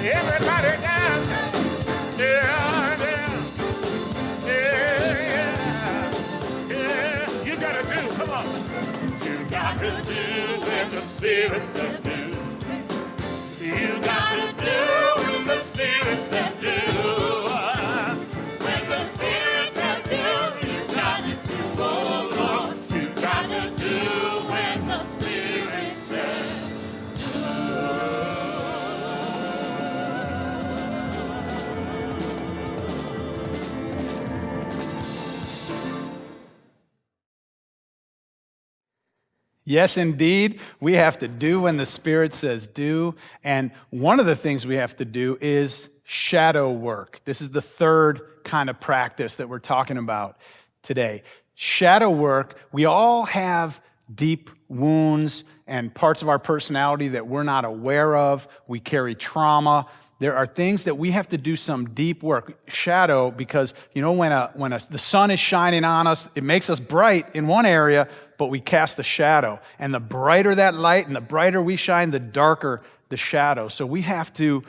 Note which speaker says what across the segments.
Speaker 1: Everybody dance. Yeah, yeah, yeah, yeah. You gotta do, come on. You got to do when the Spirit says do. You got to do when the Spirit says do. When the Spirit says do, you got to do, oh Lord. You got to do when the Spirit says
Speaker 2: Yes, indeed, we have to do when the Spirit says do. And one of the things we have to do is shadow work. This is the third kind of practice that we're talking about today. Shadow work, we all have deep wounds and parts of our personality that we're not aware of. We carry trauma. There are things that we have to do some deep work. Shadow, because when the sun is shining on us, it makes us bright in one area, but we cast a shadow. And the brighter that light and the brighter we shine, the darker the shadow. So we have to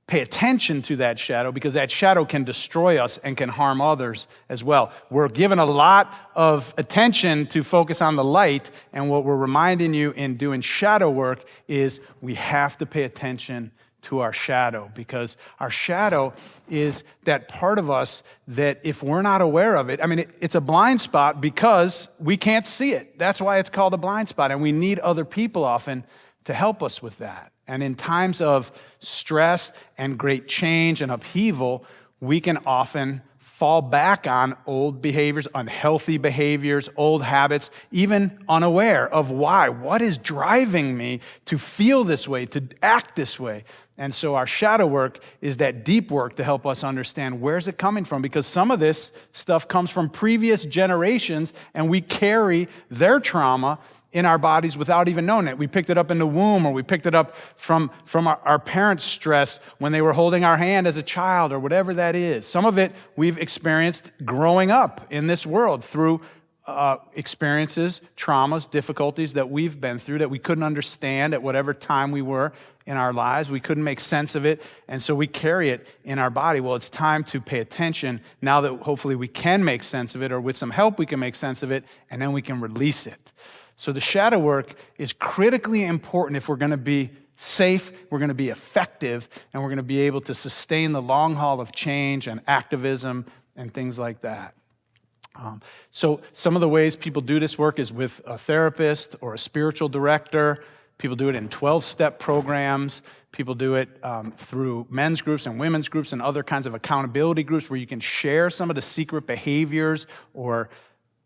Speaker 2: pay attention to that shadow, because that shadow can destroy us and can harm others as well. We're given a lot of attention to focus on the light, and what we're reminding you in doing shadow work is we have to pay attention to our shadow, because our shadow is that part of us that if we're not aware of it, it's a blind spot because we can't see it. That's why it's called a blind spot, and we need other people often to help us with that. And in times of stress and great change and upheaval, we can often fall back on old behaviors, unhealthy behaviors, old habits, even unaware of why. What is driving me to feel this way, to act this way? And so our shadow work is that deep work to help us understand where's it coming from, because some of this stuff comes from previous generations, and we carry their trauma in our bodies without even knowing it. We picked it up in the womb, or we picked it up from our parents' stress when they were holding our hand as a child, or whatever that is. Some of it we've experienced growing up in this world through experiences, traumas, difficulties that we've been through that we couldn't understand at whatever time we were in our lives. We couldn't make sense of it, and so we carry it in our body. Well, it's time to pay attention now that hopefully we can make sense of it, or with some help we can make sense of it, and then we can release it. So the shadow work is critically important if we're going to be safe, we're going to be effective, and we're going to be able to sustain the long haul of change and activism and things like that. So some of the ways people do this work is with a therapist or a spiritual director. People do it in 12-step programs. People do it through men's groups and women's groups and other kinds of accountability groups where you can share some of the secret behaviors or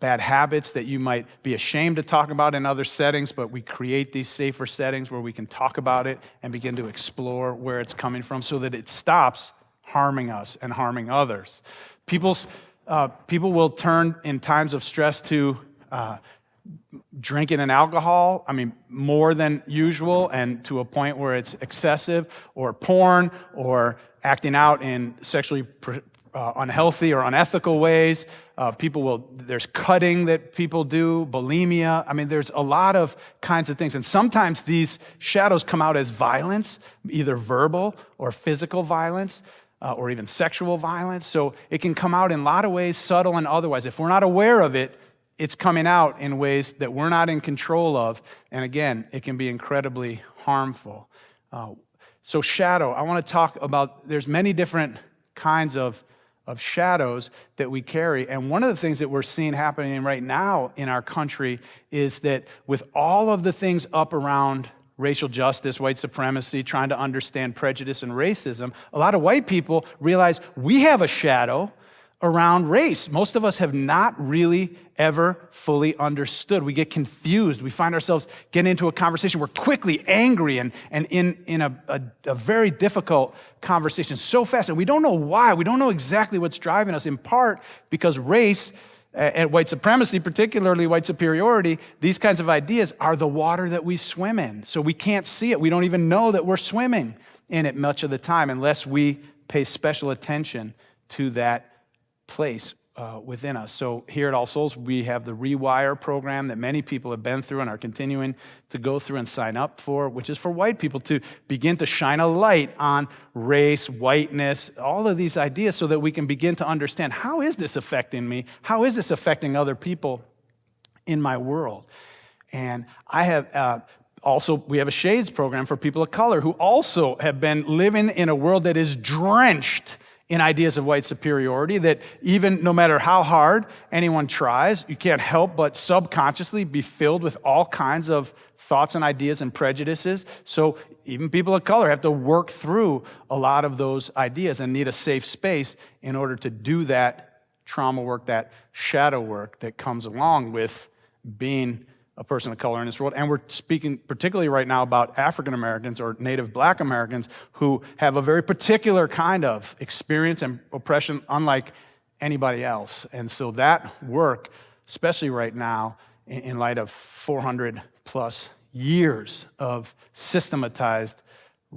Speaker 2: bad habits that you might be ashamed to talk about in other settings, but we create these safer settings where we can talk about it and begin to explore where it's coming from so that it stops harming us and harming others. People will turn in times of stress to drinking and alcohol, more than usual, and to a point where it's excessive, or porn, acting out in sexually unhealthy or unethical ways. There's cutting that people do, bulimia. There's a lot of kinds of things. And sometimes these shadows come out as violence, either verbal or physical violence, or even sexual violence. So it can come out in a lot of ways, subtle and otherwise. If we're not aware of it, it's coming out in ways that we're not in control of. And again, it can be incredibly harmful. So shadow, I want to talk about, there's many different kinds of shadows that we carry. And one of the things that we're seeing happening right now in our country is that with all of the things up around racial justice, white supremacy, trying to understand prejudice and racism, a lot of white people realize we have a shadow around race. Most of us have not really ever fully understood. We get confused. We find ourselves getting into a conversation. We're quickly angry and in a very difficult conversation so fast. And we don't know why. We don't know exactly what's driving us, in part because race and white supremacy, particularly white superiority, these kinds of ideas are the water that we swim in. So we can't see it. We don't even know that we're swimming in it much of the time unless we pay special attention to that place within us. So here at All Souls, we have the Rewire program that many people have been through and are continuing to go through and sign up for, which is for white people to begin to shine a light on race, whiteness, all of these ideas so that we can begin to understand, how is this affecting me? How is this affecting other people in my world? And I have also, we have a Shades program for people of color who also have been living in a world that is drenched in ideas of white superiority, that even no matter how hard anyone tries, you can't help but subconsciously be filled with all kinds of thoughts and ideas and prejudices. So even people of color have to work through a lot of those ideas and need a safe space in order to do that trauma work, that shadow work that comes along with being a person of color in this world. And we're speaking particularly right now about African Americans or Native Black Americans who have a very particular kind of experience and oppression unlike anybody else. And so that work, especially right now, in light of 400 plus years of systematized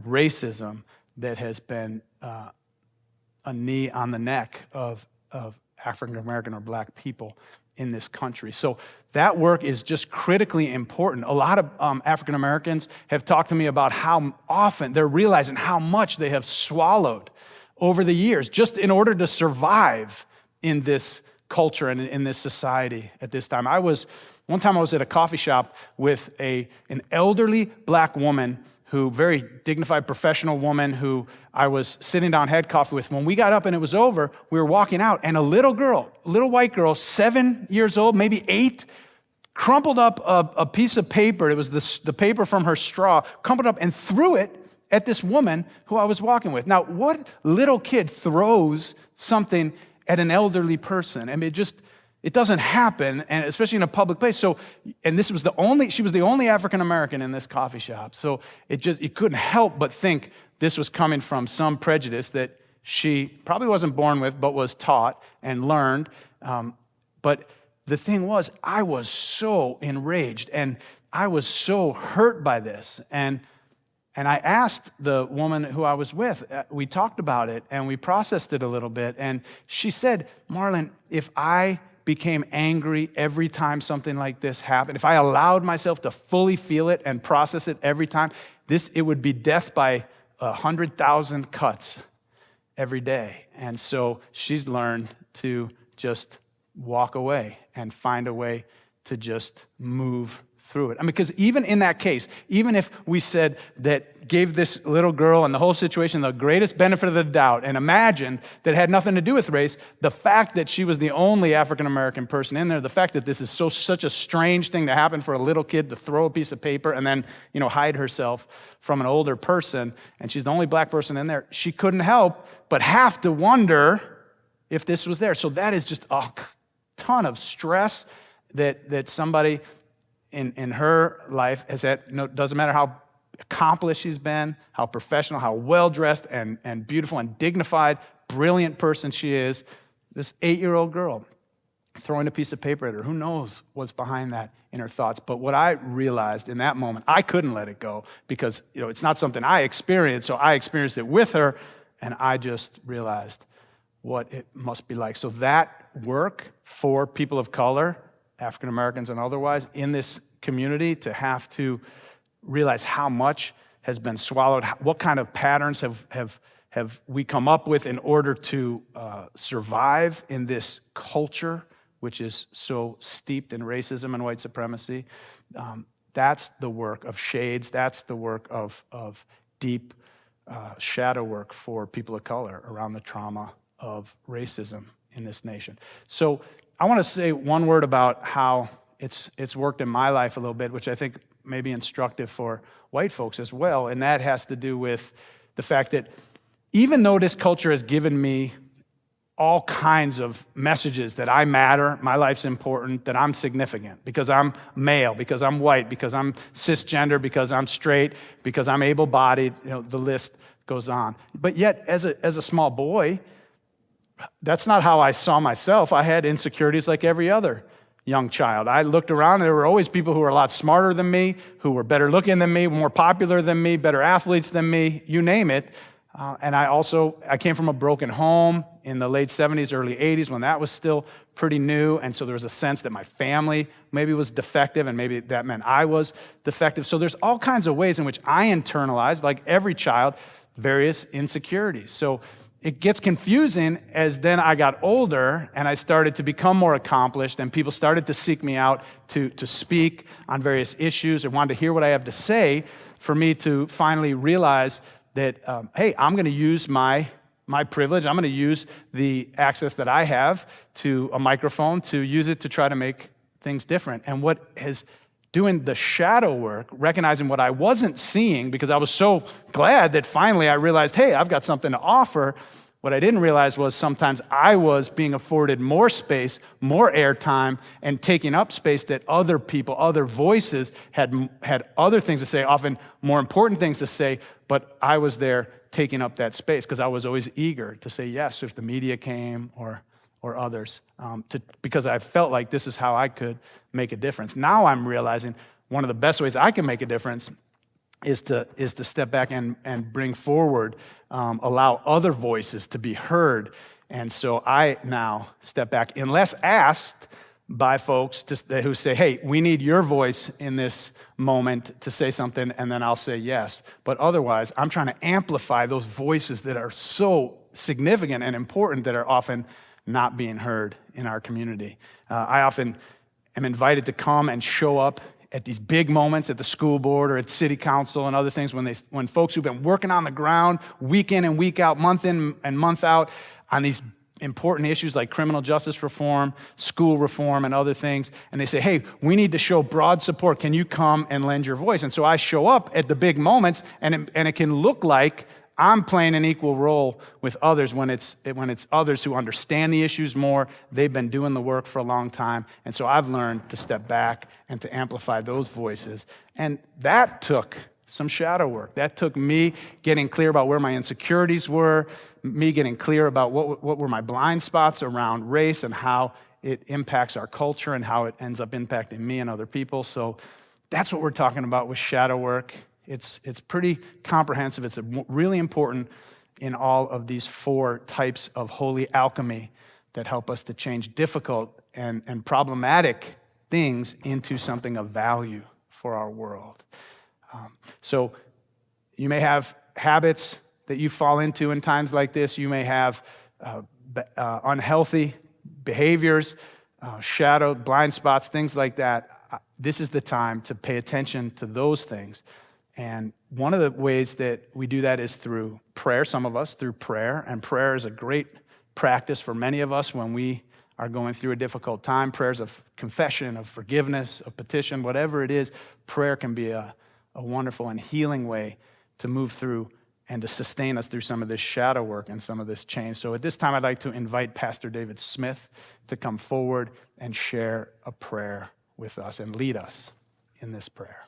Speaker 2: racism that has been a knee on the neck of African American or Black people in this country. So that work is just critically important. A lot of African Americans have talked to me about how often they're realizing how much they have swallowed over the years just in order to survive in this culture and in this society at this time. One time I was at a coffee shop with an elderly Black woman who, very dignified professional woman who I was sitting down, had coffee with. When we got up and it was over, we were walking out, and a little white girl, 7 years old, maybe 8, crumpled up a piece of paper. It was the paper from her straw, crumpled up and threw it at this woman who I was walking with. Now, what little kid throws something at an elderly person? I mean, it doesn't happen, and especially in a public place. So, and she was the only African American in this coffee shop. So you couldn't help but think this was coming from some prejudice that she probably wasn't born with, but was taught and learned. But the thing was, I was so enraged, and I was so hurt by this. And I asked the woman who I was with, we talked about it, and we processed it a little bit, and she said, Marlin, if I became angry every time something like this happened, if I allowed myself to fully feel it and process it every time, it would be death by 100,000 cuts every day. And so she's learned to just walk away and find a way to just move through it. I mean, because even in that case, even if we said that gave this little girl and the whole situation the greatest benefit of the doubt and imagined that it had nothing to do with race, the fact that she was the only African-American person in there, the fact that this is such a strange thing to happen for a little kid to throw a piece of paper and then, hide herself from an older person, and she's the only Black person in there, she couldn't help but have to wonder if this was there. So that is just a ton of stress that somebody in her life has had. Doesn't matter how accomplished she's been, how professional, how well-dressed and beautiful and dignified, brilliant person she is, this 8-year-old girl throwing a piece of paper at her. Who knows what's behind that in her thoughts? But what I realized in that moment, I couldn't let it go because it's not something I experienced, so I experienced it with her, and I just realized what it must be like. So that work for people of color, African Americans and otherwise, in this community, to have to realize how much has been swallowed, what kind of patterns have we come up with in order to survive in this culture, which is so steeped in racism and white supremacy. That's the work of Shades. That's the work of deep shadow work for people of color around the trauma of racism in this nation. So I want to say one word about how it's worked in my life a little bit, which I think may be instructive for white folks as well, and that has to do with the fact that even though this culture has given me all kinds of messages that I matter, my life's important, that I'm significant, because I'm male, because I'm white, because I'm cisgender, because I'm straight, because I'm able-bodied, the list goes on. But yet, as a small boy, that's not how I saw myself. I had insecurities like every other young child. I looked around, and there were always people who were a lot smarter than me, who were better looking than me, more popular than me, better athletes than me, you name it. And I came from a broken home in the late 70s, early 80s when that was still pretty new. And so there was a sense that my family maybe was defective and maybe that meant I was defective. So there's all kinds of ways in which I internalized, like every child, various insecurities. So it gets confusing as then I got older and I started to become more accomplished and people started to seek me out to speak on various issues or wanted to hear what I have to say for me to finally realize that, hey, I'm going to use my privilege. I'm going to use the access that I have to a microphone to use it to try to make things different. And what has doing the shadow work, recognizing what I wasn't seeing because I was so glad that finally I realized, hey, I've got something to offer. What I didn't realize was sometimes I was being afforded more space, more airtime, and taking up space that other people, other voices had other things to say, often more important things to say, but I was there taking up that space because I was always eager to say yes if the media came or others, because I felt like this is how I could make a difference. Now I'm realizing one of the best ways I can make a difference is to step back and bring forward, allow other voices to be heard. And so I now step back, unless asked by folks who say, hey, we need your voice in this moment to say something, and then I'll say yes. But otherwise, I'm trying to amplify those voices that are so significant and important that are often not being heard in our community. I often am invited to come and show up at these big moments at the school board or at city council and other things when folks who've been working on the ground week in and week out, month in and month out on these important issues like criminal justice reform, school reform, and other things, and they say, hey, we need to show broad support. Can you come and lend your voice? And so I show up at the big moments, and it can look like I'm playing an equal role with others when it's others who understand the issues more. They've been doing the work for a long time. And so I've learned to step back and to amplify those voices. And that took some shadow work. That took me getting clear about where my insecurities were, me getting clear about what were my blind spots around race and how it impacts our culture and how it ends up impacting me and other people. So that's what we're talking about with shadow work. It's pretty comprehensive. It's really important in all of these 4 types of holy alchemy that help us to change difficult and problematic things into something of value for our world. So you may have habits that you fall into in times like this. You may have unhealthy behaviors, shadow, blind spots, things like that. This is the time to pay attention to those things. And one of the ways that we do that is through prayer, some of us through prayer. And prayer is a great practice for many of us when we are going through a difficult time. Prayers of confession, of forgiveness, of petition, whatever it is, prayer can be a wonderful and healing way to move through and to sustain us through some of this shadow work and some of this change. So at this time, I'd like to invite Pastor David Smith to come forward and share a prayer with us and lead us in this prayer.